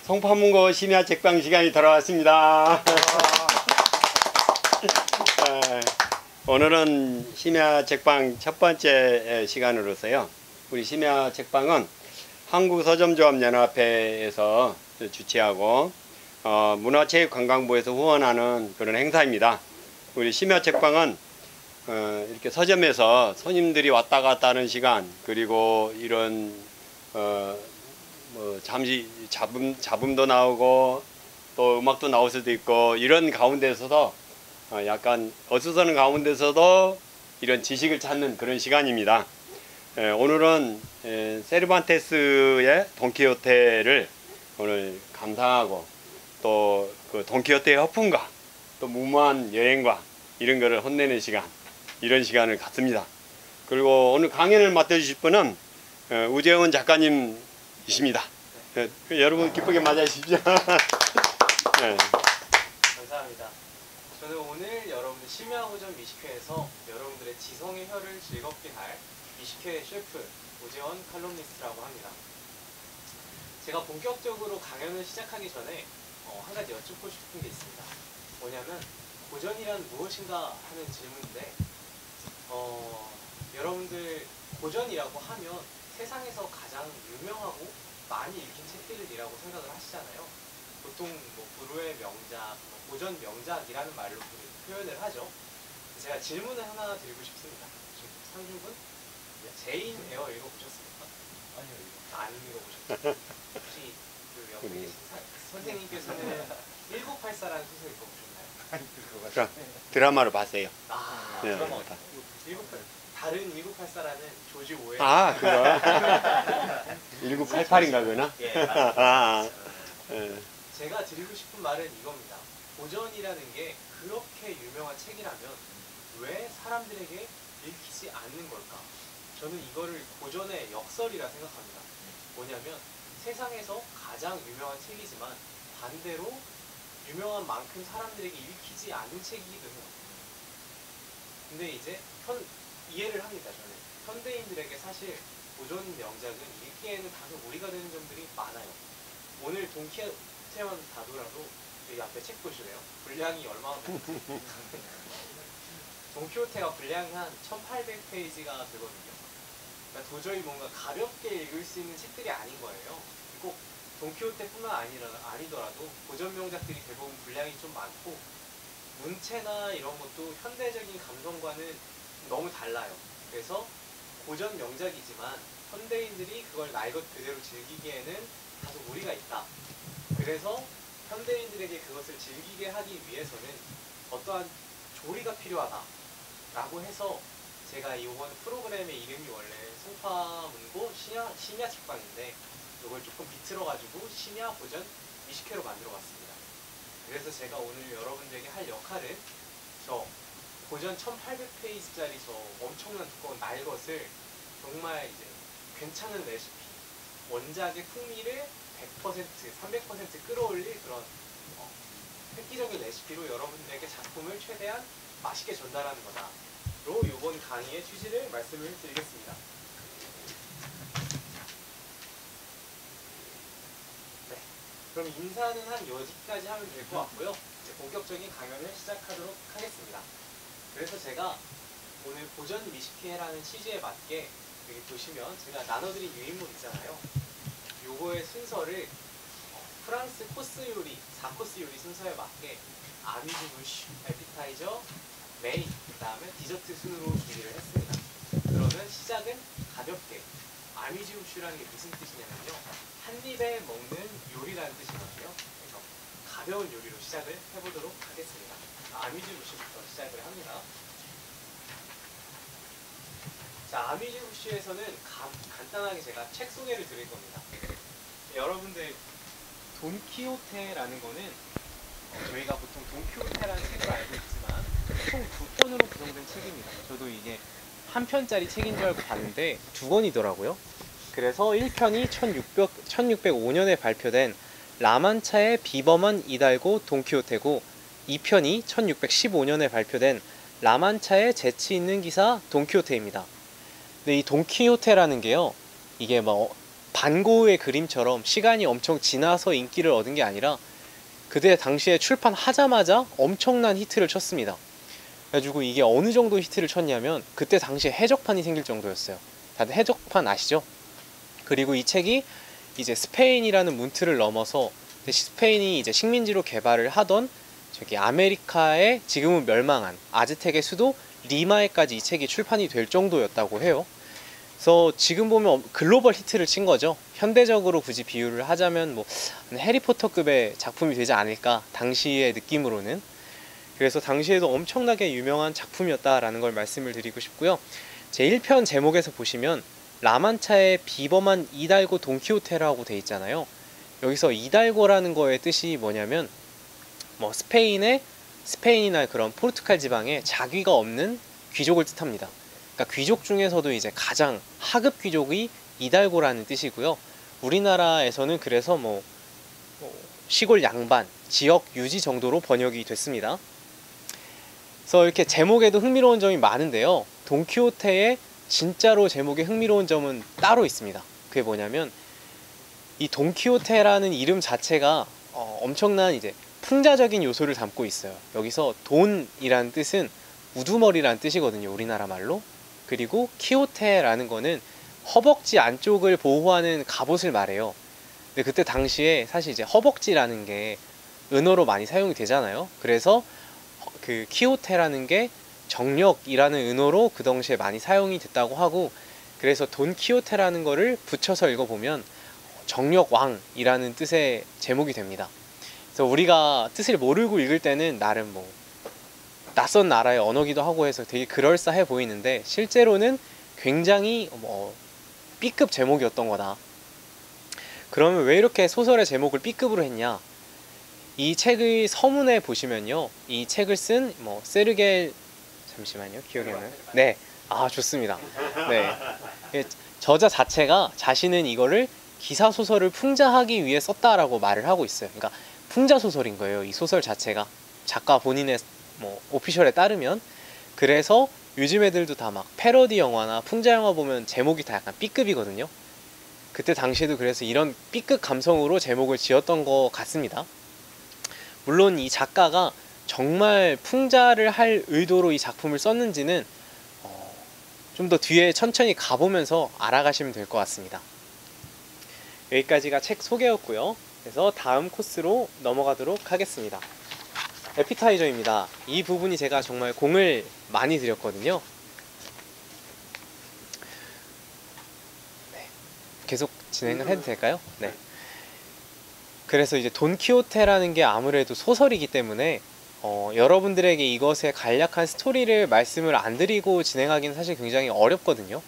송파문고 심야 책방 시간이 돌아왔습니다. 오늘은 심야 책방 첫 번째 시간으로서요. 우리 심야 책방은 한국서점조합연합회에서 주최하고 문화체육관광부에서 후원하는 그런 행사입니다. 우리 심야 책방은 이렇게 서점에서 손님들이 왔다 갔다 하는 시간, 그리고 이런 잠시 잡음도 나오고 또 음악도 나올 수도 있고, 이런 가운데서도 약간 어수선한 가운데서도 이런 지식을 찾는 그런 시간입니다. 오늘은 세르반테스의 돈키호테를 오늘 감상하고, 또 그 돈키호테의 허풍과 또 무모한 여행과 이런 거를 혼내는 시간, 이런 시간을 갖습니다. 그리고 오늘 강연을 맡아주실 분은 우재원 작가님이십니다. 여러분 기쁘게 맞아주십시오. 네. 감사합니다. 저는 오늘 여러분들 심야호전 미식회에서 여러분들의 지성의 혀를 즐겁게 할 미식회 셰프 우재원 칼럼니스트라고 합니다. 제가 본격적으로 강연을 시작하기 전에 한 가지 여쭙고 싶은 게 있습니다. 뭐냐면 고전이란 무엇인가 하는 질문인데, 여러분들 고전이라고 하면 세상에서 가장 유명하고 많이 읽힌 책들이라고 생각을 하시잖아요. 보통 불후의 명작, 고전 명작이라는 말로 표현을 하죠. 제가 질문을 하나 드리고 싶습니다. 상준군, 제인 에어 읽어보셨습니까? 아니요, 안 읽어보셨어요. 혹시 그 옆에 선생님께서는 1984라는 소설 읽어보셨나요? 그럼 드라마로 봤어요. 네. 드라마 다른 1984라는 조지 오웰. 그거 1988인가 그나? 예, 제가 드리고 싶은 말은 이겁니다. 고전이라는 게 그렇게 유명한 책이라면 왜 사람들에게 읽히지 않는 걸까? 저는 이거를 고전의 역설이라 생각합니다. 뭐냐면 세상에서 가장 유명한 책이지만 반대로 유명한 만큼 사람들에게 읽히지 않는 책이기도 해요. 근데 이제 이해를 합니다. 저는 현대인들에게 사실 고전 명작은 읽기에는 다소 무리가 되는 점들이 많아요. 오늘 돈키호테만 봐도라도 여기 앞에 책 보실래요? 분량이 얼마나 되는지. 돈키호테가 분량이 한 1800페이지가 되거든요. 그러니까 도저히 뭔가 가볍게 읽을 수 있는 책들이 아닌 거예요. 꼭 돈키호테뿐만 아니더라도 고전 명작들이 대부분 분량이 좀 많고, 문체나 이런 것도 현대적인 감성과는 너무 달라요. 그래서 고전 명작이지만 현대인들이 그걸 날 것 그대로 즐기기에는 다소 무리가 있다. 그래서 현대인들에게 그것을 즐기게 하기 위해서는 어떠한 조리가 필요하다 라고 해서, 제가 이번 프로그램의 이름이 원래 송파문고 심야 책방인데 이걸 조금 비틀어가지고 심야 고전 미식회로 만들어봤습니다. 그래서 제가 오늘 여러분들에게 할 역할은 저 고전 1800페이지짜리 저 엄청난 두꺼운 날것을 정말 이제 괜찮은 레시피, 원작의 풍미를 100%, 300% 끌어올릴 그런 획기적인 레시피로 여러분들에게 작품을 최대한 맛있게 전달하는 거다로 이번 강의의 취지를 말씀을 드리겠습니다. 네, 그럼 인사는 한 여기까지 하면 될 것 같고요. 이제 본격적인 강연을 시작하도록 하겠습니다. 그래서 제가 오늘 고전 미식회라는 취지에 맞게 여기 보시면 제가 나눠드린 유인물 있잖아요. 요거의 순서를 프랑스 코스 요리, 4코스 요리 순서에 맞게 아미주 부쉬, 에피타이저, 메인, 그 다음에 디저트 순으로 준비를 했습니다. 그러면 시작은 가볍게, 아미주 부쉬라는 게 무슨 뜻이냐면요, 한 입에 먹는 요리라는 뜻이거든요. 그래서 가벼운 요리로 시작을 해보도록 하겠습니다. 아미주 부쉬부터 시작을 합니다. 자, 아미주 부쉬에서는 간단하게 제가 책 소개를 드릴 겁니다. 여러분들 돈키호테라는 거는 저희가 보통 돈키호테라는 책을 알고 있지만 총 2편으로 구성된 책입니다. 저도 이게 한 편짜리 책인 줄 알고 봤는데 2권이더라고요. 그래서 1편이 1605년에 발표된 라만차의 비범한 이달고 돈키호테고, 2편이 1615년에 발표된 라만차의 재치 있는 기사 돈키호테입니다. 근데 이 돈키호테라는 게요, 이게 반고흐의 그림처럼 시간이 엄청 지나서 인기를 얻은 게 아니라 그때 당시에 출판하자마자 엄청난 히트를 쳤습니다. 그래가지고 이게 어느 정도 히트를 쳤냐면 그때 당시에 해적판이 생길 정도였어요. 다들 해적판 아시죠? 그리고 이 책이 이제 스페인이라는 문틀을 넘어서 스페인이 이제 식민지로 개발을 하던 저기 아메리카의 지금은 멸망한 아즈텍의 수도 리마에까지 이 책이 출판이 될 정도였다고 해요. 그래서 지금 보면 글로벌 히트를 친 거죠. 현대적으로 굳이 비유를 하자면 뭐 해리포터급의 작품이 되지 않을까, 당시의 느낌으로는. 그래서 당시에도 엄청나게 유명한 작품이었다라는 걸 말씀을 드리고 싶고요. 제 1편 제목에서 보시면 라만차의 비범한 이달고 돈키호테라고 돼 있잖아요. 여기서 이달고라는 거의 뜻이 뭐냐면 뭐 스페인이나 그런 포르투갈 지방에 자귀가 없는 귀족을 뜻합니다. 그러니까 귀족 중에서도 이제 가장 하급 귀족이 이달고라는 뜻이고요. 우리나라에서는 그래서 뭐 시골 양반, 지역 유지 정도로 번역이 됐습니다. 그래서 이렇게 제목에도 흥미로운 점이 많은데요. 돈키호테의 진짜로 제목에 흥미로운 점은 따로 있습니다. 그게 뭐냐면 이 돈키호테라는 이름 자체가 엄청난 이제 풍자적인 요소를 담고 있어요. 여기서 돈이라는 뜻은 우두머리라는 뜻이거든요, 우리나라 말로. 그리고 키호테라는 거는 허벅지 안쪽을 보호하는 갑옷을 말해요. 근데 그때 당시에 사실 이제 허벅지라는 게 은어로 많이 사용이 되잖아요. 그래서 그 키호테라는 게 정력이라는 은어로 그 당시에 많이 사용이 됐다고 하고, 그래서 돈 키호테라는 거를 붙여서 읽어보면 정력왕이라는 뜻의 제목이 됩니다. 그래서 우리가 뜻을 모르고 읽을 때는 나름 뭐 낯선 나라의 언어기도 하고 해서 되게 그럴싸해 보이는데 실제로는 굉장히 B급 제목이었던 거다. 그러면 왜 이렇게 소설의 제목을 B급으로 했냐? 이 책의 서문에 보시면요, 이 책을 쓴 세르게, 잠시만요, 기억이 안 나요. 네, 좋습니다. 네, 저자 자체가 자신은 이거를 기사 소설을 풍자하기 위해 썼다라고 말을 하고 있어요. 그러니까 풍자 소설인 거예요, 이 소설 자체가. 작가 본인의 오피셜에 따르면. 그래서 요즘 애들도 다 막 패러디 영화나 풍자 영화 보면 제목이 다 약간 B급이거든요. 그때 당시에도 그래서 이런 B급 감성으로 제목을 지었던 것 같습니다. 물론 이 작가가 정말 풍자를 할 의도로 이 작품을 썼는지는 좀 더 뒤에 천천히 가보면서 알아가시면 될 것 같습니다. 여기까지가 책 소개였고요. 그래서 다음 코스로 넘어가도록 하겠습니다. 에피타이저입니다. 이 부분이 제가 정말 공을 많이 들였거든요. 네, 계속 진행을 해도 될까요? 네. 그래서 이제 돈키호테라는 게 아무래도 소설이기 때문에 여러분들에게 이것의 간략한 스토리를 말씀을 안 드리고 진행하기는 사실 굉장히 어렵거든요.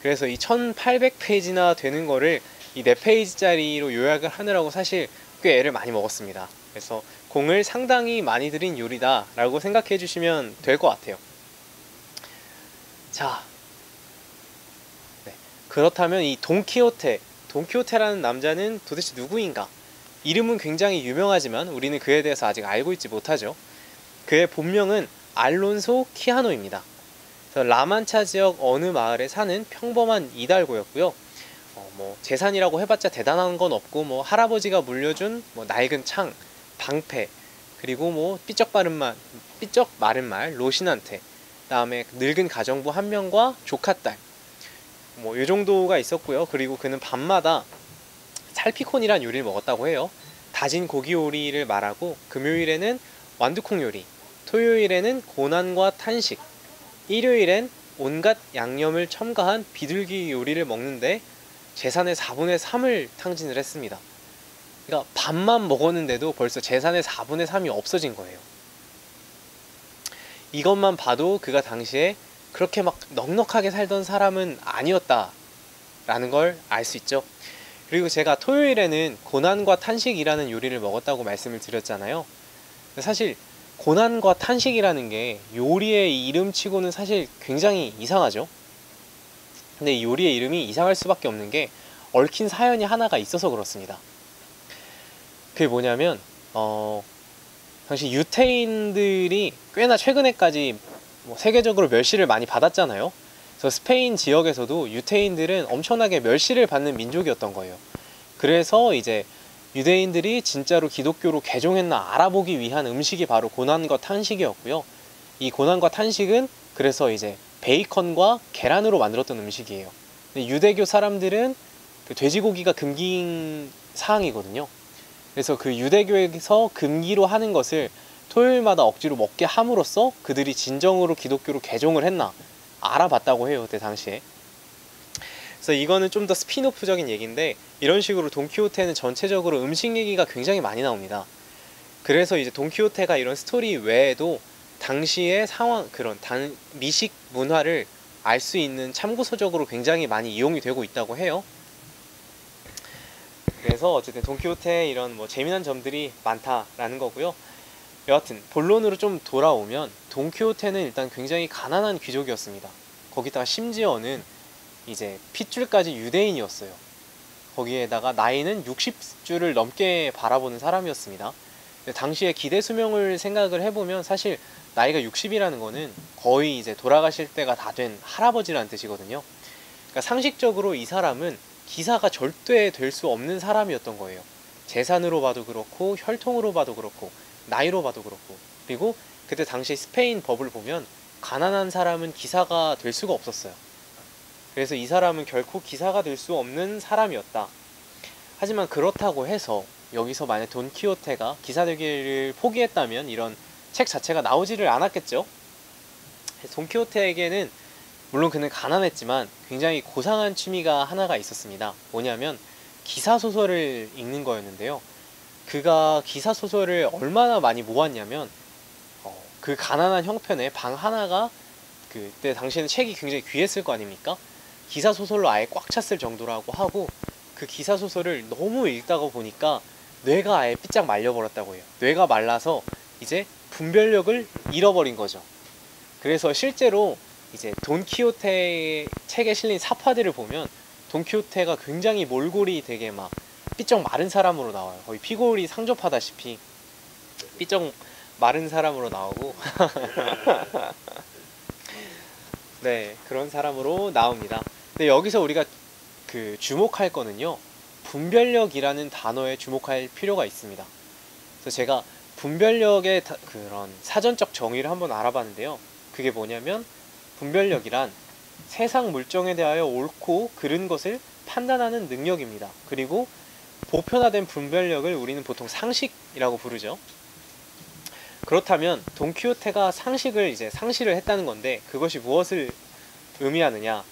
그래서 이 1800페이지나 되는 거를 이 4페이지짜리로 요약을 하느라고 사실 꽤 애를 많이 먹었습니다. 그래서 공을 상당히 많이 들인 요리다 라고 생각해 주시면 될 것 같아요. 자, 네. 그렇다면 이 돈키호테라는 남자는 도대체 누구인가? 이름은 굉장히 유명하지만 우리는 그에 대해서 아직 알고 있지 못하죠. 그의 본명은 알론소 키아노입니다. 그래서 라만차 지역 어느 마을에 사는 평범한 이달고였고요. 재산이라고 해봤자 대단한 건 없고 할아버지가 물려준 낡은 창, 방패, 그리고 삐쩍 마른 말 로신한테, 그다음에 늙은 가정부 한 명과 조카딸, 이 정도가 있었고요. 그리고 그는 밤마다 살피콘이란 요리를 먹었다고 해요. 다진 고기 요리를 말하고 금요일에는 완두콩 요리, 토요일에는 고난과 탄식, 일요일엔 온갖 양념을 첨가한 비둘기 요리를 먹는데 재산의 4분의 3을 탕진을 했습니다. 그러니까 밥만 먹었는데도 벌써 재산의 4분의 3이 없어진 거예요. 이것만 봐도 그가 당시에 그렇게 막 넉넉하게 살던 사람은 아니었다라는 걸 알 수 있죠. 그리고 제가 토요일에는 고난과 탄식이라는 요리를 먹었다고 말씀을 드렸잖아요. 사실 고난과 탄식이라는 게 요리의 이름치고는 사실 굉장히 이상하죠. 근데 이 요리의 이름이 이상할 수밖에 없는 게 얽힌 사연이 하나가 있어서 그렇습니다. 그게 뭐냐면 당시 유태인들이 꽤나 최근에까지 세계적으로 멸시를 많이 받았잖아요. 그래서 스페인 지역에서도 유대인들은 엄청나게 멸시를 받는 민족이었던 거예요. 그래서 이제 유대인들이 진짜로 기독교로 개종했나 알아보기 위한 음식이 바로 고난과 탄식이었고요. 이 고난과 탄식은 그래서 이제 베이컨과 계란으로 만들었던 음식이에요. 근데 유대교 사람들은 그 돼지고기가 금기인 사항이거든요. 그래서 그 유대교에서 금기로 하는 것을 토요일마다 억지로 먹게 함으로써 그들이 진정으로 기독교로 개종을 했나 알아봤다고 해요, 그때 당시에. 그래서 이거는 좀 더 스피노프적인 얘기인데, 이런 식으로 돈키호테는 전체적으로 음식 얘기가 굉장히 많이 나옵니다. 그래서 이제 돈키호테가 이런 스토리 외에도 당시의 상황, 그런 미식 문화를 알 수 있는 참고서적으로 굉장히 많이 이용이 되고 있다고 해요. 그래서 어쨌든 돈키호테의 이런 뭐 재미난 점들이 많다라는 거고요. 여하튼 본론으로 좀 돌아오면 돈키호테는 일단 굉장히 가난한 귀족이었습니다. 거기다가 심지어는 이제 핏줄까지 유대인이었어요. 거기에다가 나이는 60줄을 넘게 바라보는 사람이었습니다. 당시에 기대 수명을 생각을 해보면 사실 나이가 60이라는 거는 거의 이제 돌아가실 때가 다 된 할아버지라는 뜻이거든요. 그러니까 상식적으로 이 사람은 기사가 절대 될 수 없는 사람이었던 거예요. 재산으로 봐도 그렇고 혈통으로 봐도 그렇고 나이로 봐도 그렇고. 그리고 그때 당시 스페인 법을 보면 가난한 사람은 기사가 될 수가 없었어요. 그래서 이 사람은 결코 기사가 될 수 없는 사람이었다. 하지만 그렇다고 해서 여기서 만약 돈키호테가 기사 되기를 포기했다면 이런 책 자체가 나오지를 않았겠죠. 돈키호테에게는 물론 그는 가난했지만 굉장히 고상한 취미가 하나가 있었습니다. 뭐냐면 기사소설을 읽는 거였는데요. 그가 기사소설을 얼마나 많이 모았냐면 그 가난한 형편에 방 하나가 그때 당시에는 책이 굉장히 귀했을 거 아닙니까? 기사소설로 아예 꽉 찼을 정도라고 하고, 그 기사소설을 너무 읽다가 보니까 뇌가 아예 삐짝 말려버렸다고 해요. 뇌가 말라서 이제 분별력을 잃어버린 거죠. 그래서 실제로 이제 돈키호테 책에 실린 사파들을 보면 돈키호테가 굉장히 몰골이 되게 막 삐쩍 마른 사람으로 나와요. 거의 피골이 상접하다시피 삐쩍 마른 사람으로 나오고 네, 그런 사람으로 나옵니다. 근데 여기서 우리가 그 주목할 거는요, 분별력이라는 단어에 주목할 필요가 있습니다. 그래서 제가 분별력의 그런 사전적 정의를 한번 알아봤는데요. 그게 뭐냐면 분별력이란 세상 물정에 대하여 옳고 그른 것을 판단하는 능력입니다. 그리고 보편화된 분별력을 우리는 보통 상식이라고 부르죠. 그렇다면 돈키호테가 상식을 이제 상실을 했다는 건데, 그것이 무엇을 의미하느냐?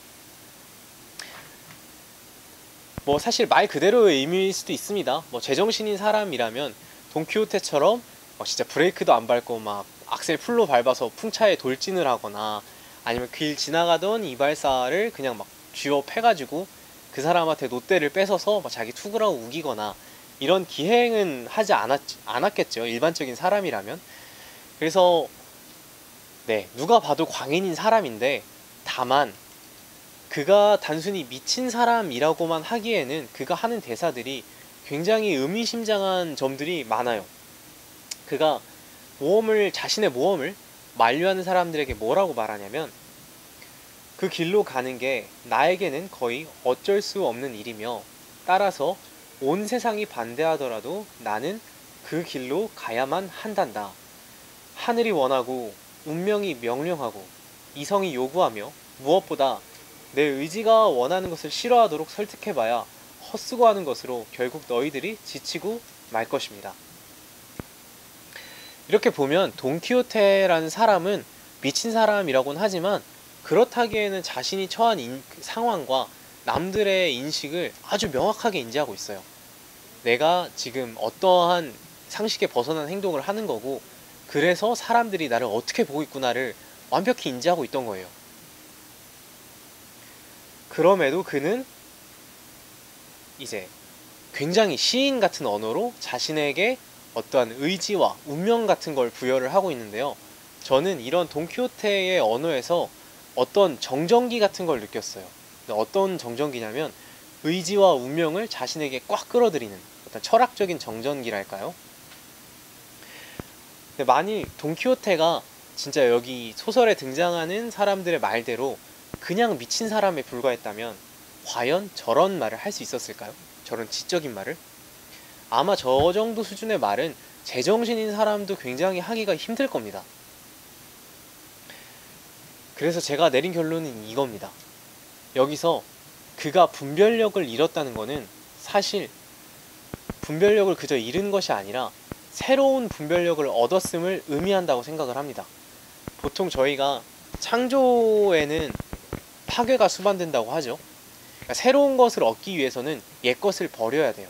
뭐 사실 말 그대로의 의미일 수도 있습니다. 뭐 제정신인 사람이라면 돈키호테처럼 진짜 브레이크도 안 밟고 막 악셀 풀로 밟아서 풍차에 돌진을 하거나, 아니면 길 지나가던 이발사를 그냥 막 쥐어 패가지고 그 사람한테 놋대를 뺏어서 막 자기 투구라고 우기거나 이런 기행은 하지 않았겠죠, 일반적인 사람이라면. 그래서 네, 누가 봐도 광인인 사람인데, 다만 그가 단순히 미친 사람이라고만 하기에는 그가 하는 대사들이 굉장히 의미심장한 점들이 많아요. 그가 자신의 모험을 만류하는 사람들에게 뭐라고 말하냐면, 그 길로 가는 게 나에게는 거의 어쩔 수 없는 일이며, 따라서 온 세상이 반대하더라도 나는 그 길로 가야만 한단다. 하늘이 원하고 운명이 명령하고 이성이 요구하며 무엇보다 내 의지가 원하는 것을 싫어하도록 설득해봐야 헛수고 하는 것으로 결국 너희들이 지치고 말 것입니다. 이렇게 보면 돈키호테라는 사람은 미친 사람이라고는 하지만, 그렇다기에는 자신이 처한 상황과 남들의 인식을 아주 명확하게 인지하고 있어요. 내가 지금 어떠한 상식에 벗어난 행동을 하는 거고, 그래서 사람들이 나를 어떻게 보고 있구나를 완벽히 인지하고 있던 거예요. 그럼에도 그는 이제 굉장히 시인 같은 언어로 자신에게 어떠한 의지와 운명 같은 걸 부여를 하고 있는데요. 저는 이런 돈키호테의 언어에서 어떤 정전기 같은 걸 느꼈어요. 어떤 정전기냐면 의지와 운명을 자신에게 꽉 끌어들이는 어떤 철학적인 정전기랄까요? 근데 만일 돈키호테가 진짜 여기 소설에 등장하는 사람들의 말대로 그냥 미친 사람에 불과했다면 과연 저런 말을 할 수 있었을까요? 저런 지적인 말을? 아마 저 정도 수준의 말은 제정신인 사람도 굉장히 하기가 힘들 겁니다. 그래서 제가 내린 결론은 이겁니다. 여기서 그가 분별력을 잃었다는 것은 사실 분별력을 그저 잃은 것이 아니라 새로운 분별력을 얻었음을 의미한다고 생각을 합니다. 보통 저희가 창조에는 파괴가 수반된다고 하죠. 그러니까 새로운 것을 얻기 위해서는 옛 것을 버려야 돼요.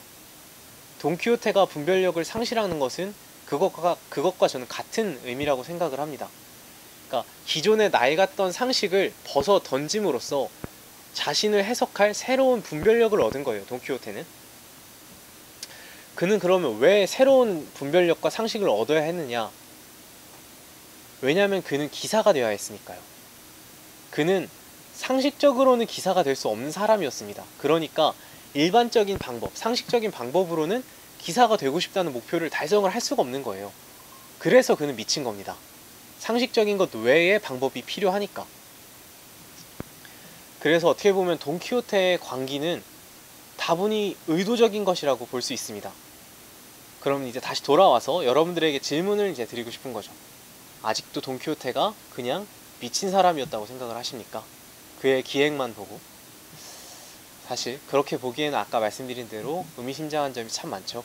돈키호테가 분별력을 상실하는 것은 그것과 저는 같은 의미라고 생각을 합니다. 그러니까 기존의 낡았던 상식을 벗어 던짐으로써 자신을 해석할 새로운 분별력을 얻은 거예요. 돈키호테는. 그는 그러면 왜 새로운 분별력과 상식을 얻어야 했느냐? 왜냐하면 그는 기사가 되어야 했으니까요. 그는 상식적으로는 기사가 될 수 없는 사람이었습니다. 그러니까 일반적인 방법, 상식적인 방법으로는 기사가 되고 싶다는 목표를 달성을 할 수가 없는 거예요. 그래서 그는 미친 겁니다. 상식적인 것 외에 방법이 필요하니까. 그래서 어떻게 보면 돈키호테의 광기는 다분히 의도적인 것이라고 볼 수 있습니다. 그럼 이제 다시 돌아와서 여러분들에게 질문을 이제 드리고 싶은 거죠. 아직도 돈키호테가 그냥 미친 사람이었다고 생각을 하십니까? 그의 기획만 보고. 사실 그렇게 보기에는 아까 말씀드린 대로 의미심장한 점이 참 많죠.